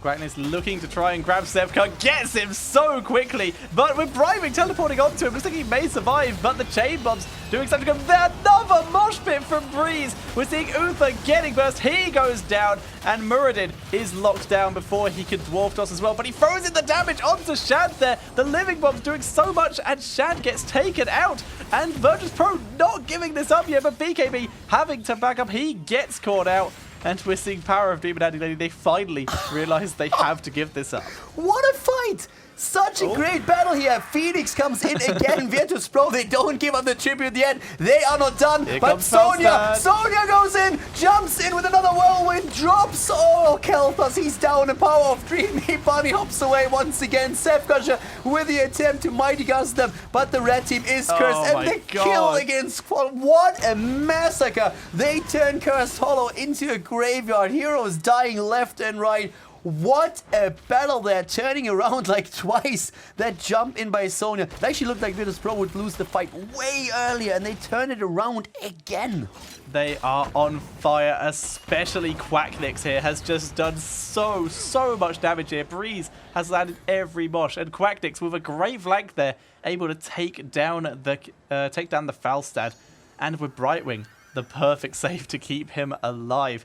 Quacknix looking to try and grab Sevka, gets him so quickly, but with Brightwing teleporting onto him, looks like he may survive, but the chain bombs doing something to him. Another mosh pit from Breeze. We're seeing Uther getting burst, he goes down, and Muradin is locked down before he can dwarf toss as well, but he throws in the damage onto Shad there. The living bomb's doing so much, and Shad gets taken out, and Virtus Pro not giving this up yet, but BKB having to back up, he gets caught out. And we're seeing Power of Dream and Andy Landy. They finally realize they have to give this up. What a fight! Such a great battle here. Phoenix comes in again. Virtus Pro, they don't give up the tribute yet. They are not done. But Sonya goes in, jumps in with another whirlwind, drops. Oh, Kelthas, he's down. And Power of Dream, he bunny hops away once again. Sevka with the attempt to Mighty Gust them, but the red team is cursed. And the kill against Squad. What a massacre. They turn Cursed Hollow into a graveyard. Heroes dying left and right. What a battle there, turning around like twice. That jump in by Sonya. It actually looked like Virtus Pro would lose the fight way earlier, and they turn it around again. They are on fire, especially Quacknix here has just done so much damage here. Breeze has landed every mosh, and Quacknix with a great flank there, able to take down the Falstad, and with Brightwing, the perfect save to keep him alive.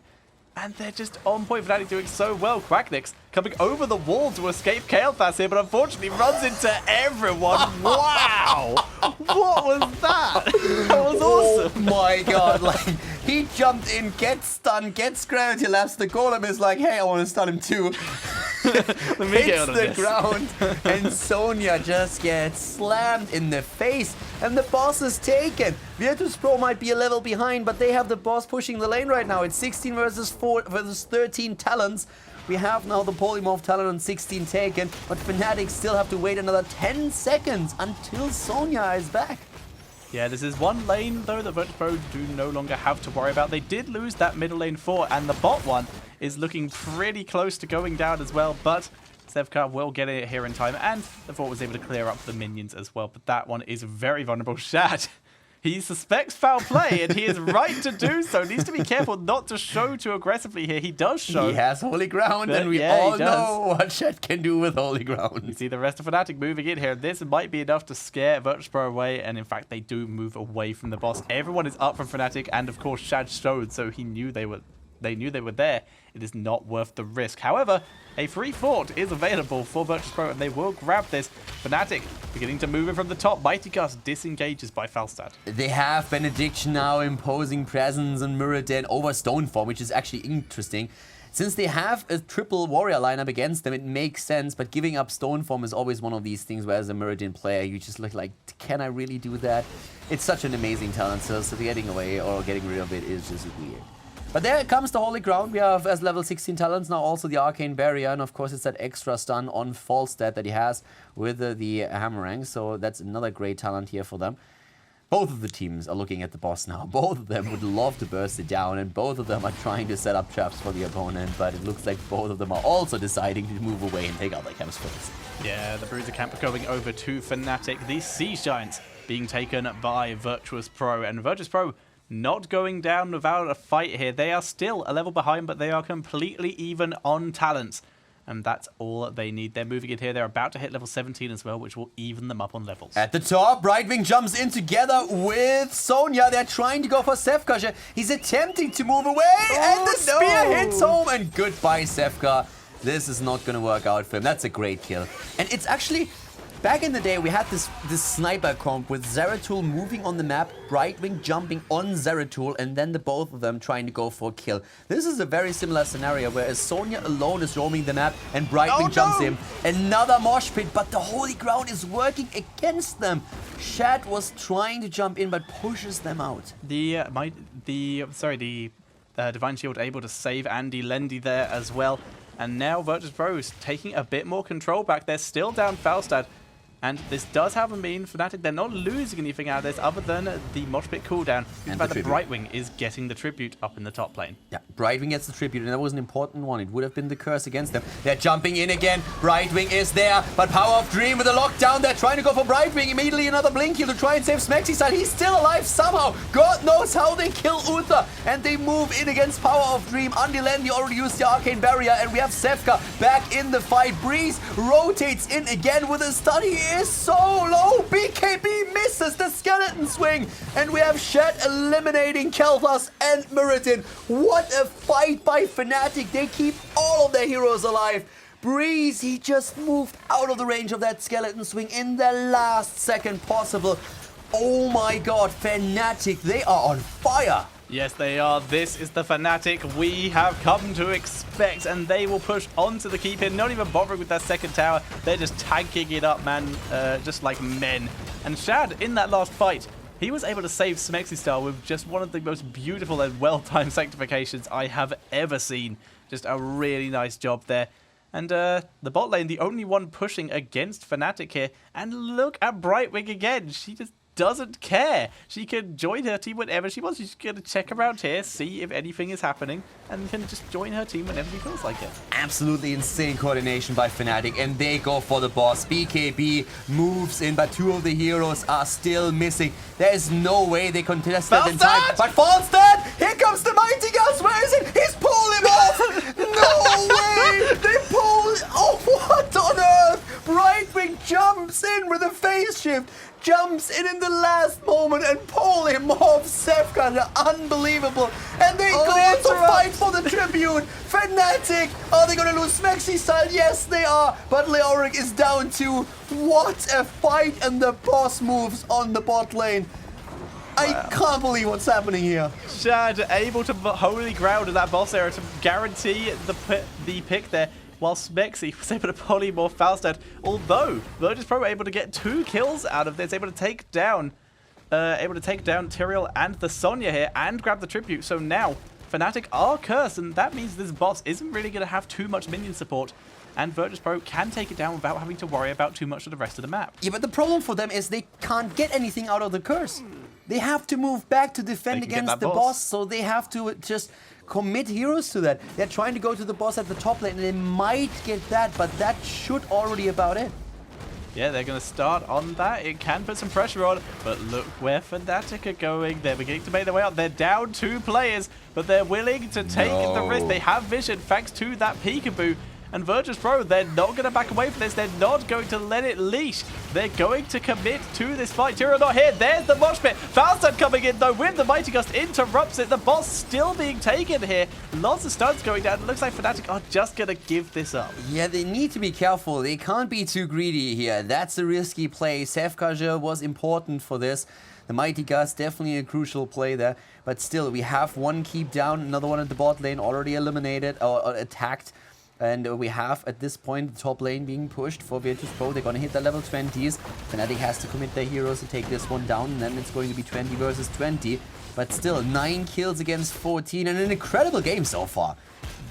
And they're just on point. Fnatic doing so well. Quacknix coming over the wall to escape Kael'thas here, but unfortunately runs into everyone. Wow! What was that? That was awesome. Oh my god. Like, he jumped in, gets stunned, gets gravity lapse. The golem is like, hey, I want to stun him too. hits the ground, and Sonya just gets slammed in the face, and the boss is taken. Virtus Pro might be a level behind, but they have the boss pushing the lane right now. It's 16 versus 4 versus 13 talents. We have now the Polymorph talent on 16 taken, but Fnatic still have to wait another 10 seconds until Sonya is back. Yeah, this is one lane, though, that Virtus Pro do no longer have to worry about. They did lose that middle lane 4, and the bot one is looking pretty close to going down as well, but Sevka will get it here in time, and the fort was able to clear up the minions as well, but that one is very vulnerable. Shad, he suspects foul play, and he is right to do so. Needs to be careful not to show too aggressively here. He does show. He has Holy Ground, and we all know what Shad can do with Holy Ground. You see the rest of Fnatic moving in here. This might be enough to scare Virtus Pro away, and in fact, they do move away from the boss. Everyone is up from Fnatic, and of course, Shad showed, so he knew they were there. It is not worth the risk. However, a free fort is available for Virtus Pro, and they will grab this. Fnatic beginning to move in from the top. Mighty Gus disengages by Falstad. They have Benediction now imposing presence on Muradin over Stoneform, which is actually interesting. Since they have a triple warrior lineup against them, it makes sense, but giving up Stoneform is always one of these things where as a Muradin player, you just look like, can I really do that? It's such an amazing talent, so getting away or getting rid of it is just weird. But there comes the Holy Ground. We have, as level 16 talents, now also the Arcane Barrier. And of course, it's that extra stun on Falstad that he has with the Hammerang. So that's another great talent here for them. Both of the teams are looking at the boss now. Both of them would love to burst it down. And both of them are trying to set up traps for the opponent. But it looks like both of them are also deciding to move away and take out their camps first. Yeah, the Bruiser camp going over to Fnatic. The Sea Giants being taken by Virtus Pro. And Virtus Pro not going down without a fight here. They are still a level behind, but they are completely even on talents. And that's all they need. They're moving it here. They're about to hit level 17 as well, which will even them up on levels. At the top, Brightwing jumps in together with Sonya. They're trying to go for Sevka. He's attempting to move away, and the spear hits home. And goodbye, Sevka. This is not going to work out for him. That's a great kill. And it's actually... Back in the day, we had this sniper comp with Zeratul moving on the map, Brightwing jumping on Zeratul, and then the both of them trying to go for a kill. This is a very similar scenario, whereas Sonya alone is roaming the map and Brightwing jumps in. Another mosh pit, but the Holy Ground is working against them. Shad was trying to jump in, but pushes them out. The Divine Shield able to save Andy Lendy there as well. And now Virtus Pro is taking a bit more control back. They're still down Falstad. And this does have a mean Fnatic. They're not losing anything out of this other than the mosh pit cooldown. In fact, the Brightwing is getting the tribute up in the top lane. Yeah, Brightwing gets the tribute, and that was an important one. It would have been the curse against them. They're jumping in again. Brightwing is there, but Power of Dream with a lockdown. They're trying to go for Brightwing. Immediately another blink heal to try and save Smexy side. He's still alive somehow. God knows how they kill Uther. And they move in against Power of Dream. Andy Lendy already used the Arcane Barrier, and we have Sevka back in the fight. Breeze rotates in again with a stun. He is so low. BKB misses the skeleton swing, and we have Shad eliminating Kel'Thas and Muradin. What a fight by Fnatic. They keep all of their heroes alive. Breeze, he just moved out of the range of that skeleton swing in the last second possible. Oh my god, Fnatic, they are on fire. Yes, they are. This is the Fnatic we have come to expect, and they will push onto the keep here, not even bothering with that second tower. They're just tanking it up, man, just like men. And Shad, in that last fight, he was able to save Smexy Star with just one of the most beautiful and well-timed sanctifications I have ever seen. Just a really nice job there. And the bot lane, the only one pushing against Fnatic here. And look at Brightwing again. She just doesn't care. She can join her team whenever she wants. She's going to check around here, see if anything is happening, and can just join her team whenever she feels like it. Absolutely insane coordination by Fnatic, and they go for the boss. BKB moves in, but two of the heroes are still missing. There is no way they contest that in time. But Falstad! Here comes the Mighty Gus! Where is it? He's pulling him off! No way! They pull it off! What on earth? Brightwing jumps in with a phase shift. Jumps in the last moment and pull him off Sevka. Unbelievable. And they go on to fight for the tribute. Fnatic, are they going to lose Smexy style? Yes, they are. But Leoric is down too. What a fight, and the boss moves on the bot lane. I can't believe what's happening here. Shad able to Holy Ground in that boss area to guarantee the pick there. while Smexy was able to polymorph Falstad. Although Virtus Pro were able to get 2 kills out of this, able to take down Tyrael and the Sonya here and grab the tribute. So now Fnatic are cursed, and that means this boss isn't really going to have too much minion support, and Virtus Pro can take it down without having to worry about too much of the rest of the map. Yeah, but the problem for them is they can't get anything out of the curse. They have to move back to defend against the boss, so they have to just commit heroes to that. They're trying to go to the boss at the top lane, and they might get that, but that should already about it. Yeah, they're going to start on that. It can put some pressure on, but look where Fnatic are going. They're beginning to make their way up. They're down 2 players, but they're willing to take the risk. They have vision thanks to that peekaboo. And Virtus Pro, they're not going to back away from this. They're not going to let it leash. They're going to commit to this fight. Tyrael not here. There's the mosh pit. Falstad coming in, though, with the Mighty Gust. Interrupts it. The boss still being taken here. Lots of stuns going down. It looks like Fnatic are just going to give this up. Yeah, they need to be careful. They can't be too greedy here. That's a risky play. Sefkaja was important for this. The Mighty Gust, definitely a crucial play there. But still, we have one keep down. Another one at the bot lane already eliminated or attacked. And we have, at this point, the top lane being pushed for Virtus Pro. They're going to hit the level 20s. Fnatic has to commit their heroes to take this one down, and then it's going to be 20 versus 20. But still, 9 kills against 14, and an incredible game so far.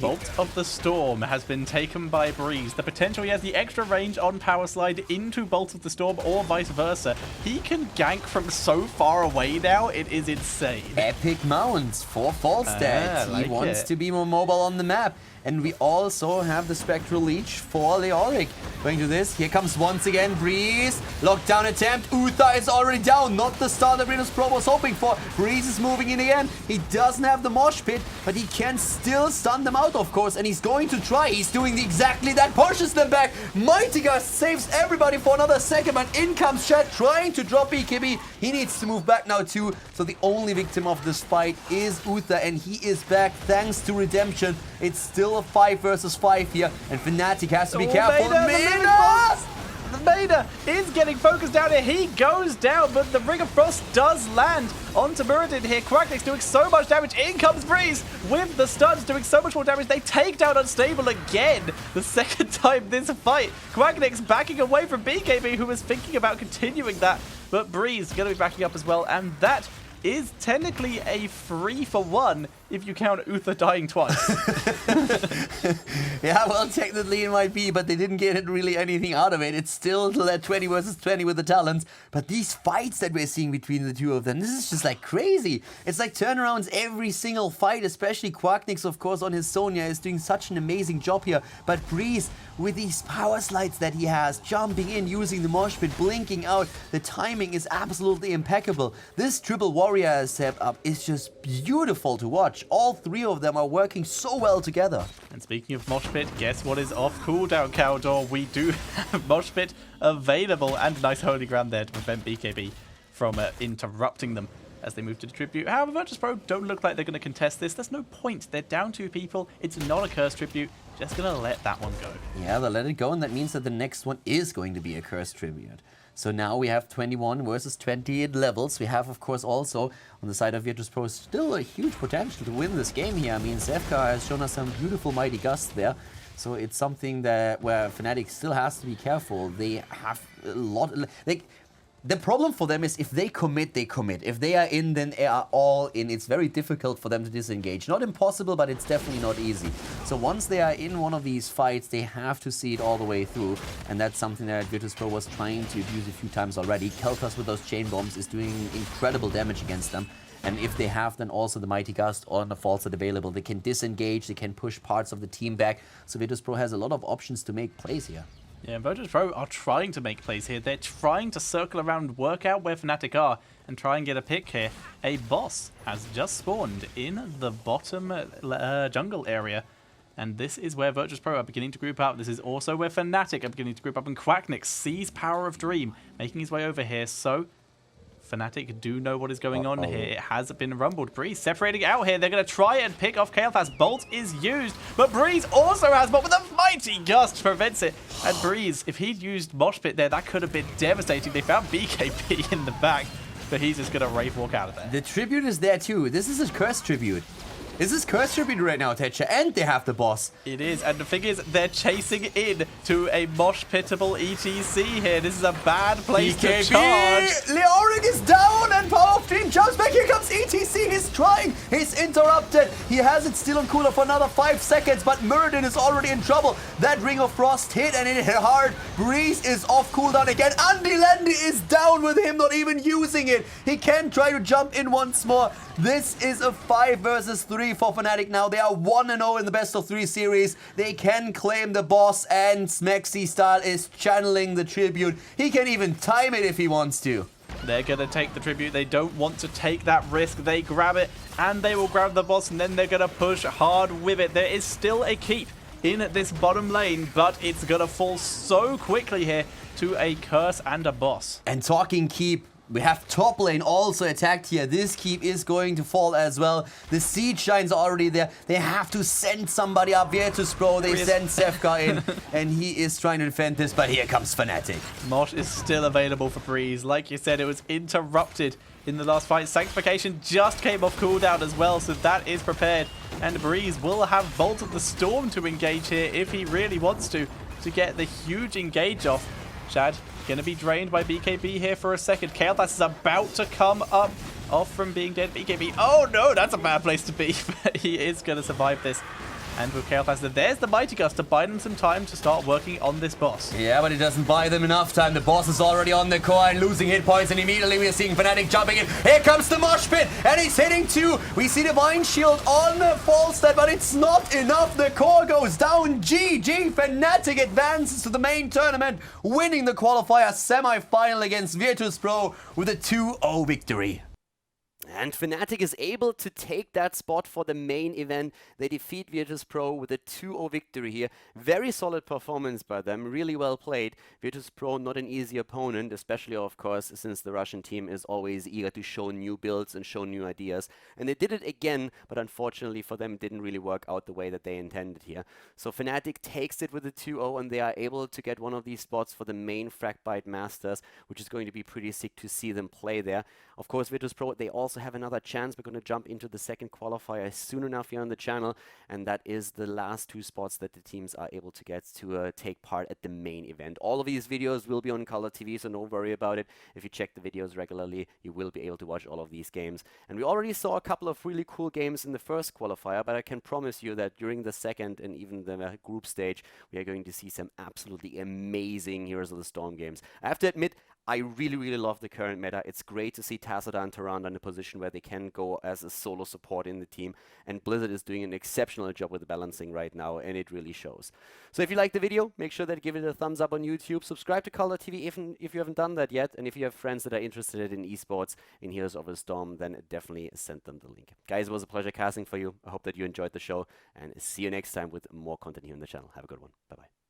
Bolt of the Storm has been taken by Breeze. The potential, he has the extra range on Power Slide into Bolt of the Storm or vice versa. He can gank from so far away now, it is insane. Epic mounts for Falstad. He wants to be more mobile on the map. And we also have the Spectral Leech for Leoric. Going to this, here comes once again Breeze. Lockdown attempt, Uther is already down. Not the start that Virtus Pro was hoping for. Breeze is moving in again. He doesn't have the mosh pit, but he can still stun them out, of course. And he's going to try. He's doing exactly that, pushes them back. Mighty Gust saves everybody for another second, but in comes Chat trying to drop BKB. He needs to move back now too. So the only victim of this fight is Uther, and he is back thanks to Redemption. It's still a 5 versus 5 here, and Fnatic has to be careful. The Maida is getting focused down here. He goes down, but the Ring of Frost does land onto Muradin here. Quacknick's doing so much damage. In comes Breeze with the stuns, doing so much more damage. They take down Unstable again, the second time this fight. Quacknick's backing away from BKB, who was thinking about continuing that, but Breeze going to be backing up as well, and that is technically a 3-for-1 if you count Uther dying twice. Yeah, well, technically it might be, but they didn't get really anything out of it. It's still that 20 versus 20 with the talents. But these fights that we're seeing between the two of them, this is just like crazy. It's like turnarounds every single fight, especially Quacknix, of course, on his Sonya is doing such an amazing job here. But Breeze, with these power slides that he has, jumping in, using the mosh pit, blinking out, the timing is absolutely impeccable. This triple warrior setup is just beautiful to watch. All 3 of them are working so well together. And speaking of mosh pit, guess what is off cooldown, Khaldor? We do have mosh pit available, and nice holy ground there to prevent BKB from interrupting them as they move to the tribute. However, Virtus Pro don't look like they're going to contest this. There's no point. They're down 2 people. It's not a cursed tribute. Just going to let that one go. Yeah, they'll let it go, and that means that the next one is going to be a cursed tribute. So now we have 21 versus 28 levels. We have, of course, also on the side of Virtus Pro still a huge potential to win this game here. I mean, Zefka has shown us some beautiful Mighty Gust there. So it's something that where Fnatic still has to be careful. They have a lot. The problem for them is if they commit, they commit. If they are in, then they are all in. It's very difficult for them to disengage. Not impossible, but it's definitely not easy. So once they are in one of these fights, they have to see it all the way through. And that's something that Virtus Pro was trying to abuse a few times already. Kel'Thas with those chain bombs is doing incredible damage against them. And if they have then also the Mighty Gust on the Falstad available, they can disengage, they can push parts of the team back. So Virtus Pro has a lot of options to make plays here. Yeah, Virtus Pro are trying to make plays here. They're trying to circle around, work out where Fnatic are, and try and get a pick here. A boss has just spawned in the bottom jungle area. And this is where Virtus Pro are beginning to group up. This is also where Fnatic are beginning to group up. And Quacknix sees Power of Dream, making his way over here. So Fnatic do know what is going on here. It has been rumbled. Breeze separating out here. They're going to try and pick off Kael'thas. Bolt is used, but Breeze also has Bolt with a Mighty Gust prevents it. And Breeze, if he'd used Mosh Pit there, that could have been devastating. They found BKB in the back, but he's just going to Wraith walk out of there. The tribute is there too. This is a cursed tribute. This is Curse Tribute right now, Tetcher, and they have the boss. It is, and the thing is, they're chasing in to a mosh pitable ETC here. This is a bad place to charge. Leoric is down, and Power of Dream jumps back. Here comes ETC. He's trying. He's interrupted. He has it still on cooler for another 5 seconds, but Muradin is already in trouble. That Ring of Frost hit, and it hit hard. Breeze is off cooldown again. Andy Landy is down with him not even using it. He can try to jump in once more. This is a 5 versus 3 for Fnatic now. They are 1-0 in the best of 3 series. They can claim the boss, and Smexy Style is channeling the tribute. He can even time it if he wants to. They're going to take the tribute. They don't want to take that risk. They grab it, and they will grab the boss, and then they're going to push hard with it. There is still a keep in this bottom lane, but it's going to fall so quickly here to a curse and a boss. And talking keep, we have top lane also attacked here. This keep is going to fall as well. The siege giants are already there. They have to send somebody up. Virtus Pro, they send Sefka in, and he is trying to defend this, but here comes Fnatic. Mosh is still available for Breeze. Like you said, it was interrupted in the last fight. Sanctification just came off cooldown as well, so that is prepared. And Breeze will have Bolt of the Storm to engage here if he really wants to get the huge engage off. Shad going to be drained by BKB here for a second. Kael'thas is about to come up off from being dead. BKB, oh no, that's a bad place to be, but he is going to survive this. And with Kael'thas, there's the Mighty Gust to buy them some time to start working on this boss. Yeah, but it doesn't buy them enough time. The boss is already on the core and losing hit points, and immediately we are seeing Fnatic jumping in. Here comes the mosh pit, and he's hitting 2. We see Divine Shield on the Falstad, but it's not enough. The core goes down. GG. Fnatic advances to the main tournament, winning the qualifier semi-final against Virtus Pro with a 2-0 victory. And Fnatic is able to take that spot for the main event. They defeat Virtus Pro with a 2-0 victory here. Very solid performance by them, really well played. Virtus Pro not an easy opponent, especially of course since the Russian team is always eager to show new builds and show new ideas. And they did it again, but unfortunately for them it didn't really work out the way that they intended here. So Fnatic takes it with a 2-0, and they are able to get one of these spots for the main Fragbite Masters, which is going to be pretty sick to see them play there. Of course, Virtus Pro, they also have another chance. We're going to jump into the second qualifier soon enough here on the channel, and that is the last 2 spots that the teams are able to get to take part at the main event. All of these videos will be on Khaldor TV, so don't worry about it. If you check the videos regularly, you will be able to watch all of these games. And we already saw a couple of really cool games in the first qualifier, but I can promise you that during the second and even the group stage, we are going to see some absolutely amazing Heroes of the Storm games. I have to admit, I really love the current meta. It's great to see Tazada and Tyrande in a position where they can go as a solo support in the team, and Blizzard is doing an exceptional job with the balancing right now, and it really shows. So if you like the video, make sure that you give it a thumbs up on YouTube, subscribe to Khaldor TV even if you haven't done that yet, and if you have friends that are interested in esports, in Heroes of the Storm, then definitely send them the link. Guys, it was a pleasure casting for you. I hope that you enjoyed the show, and see you next time with more content here on the channel. Have a good one. Bye-bye.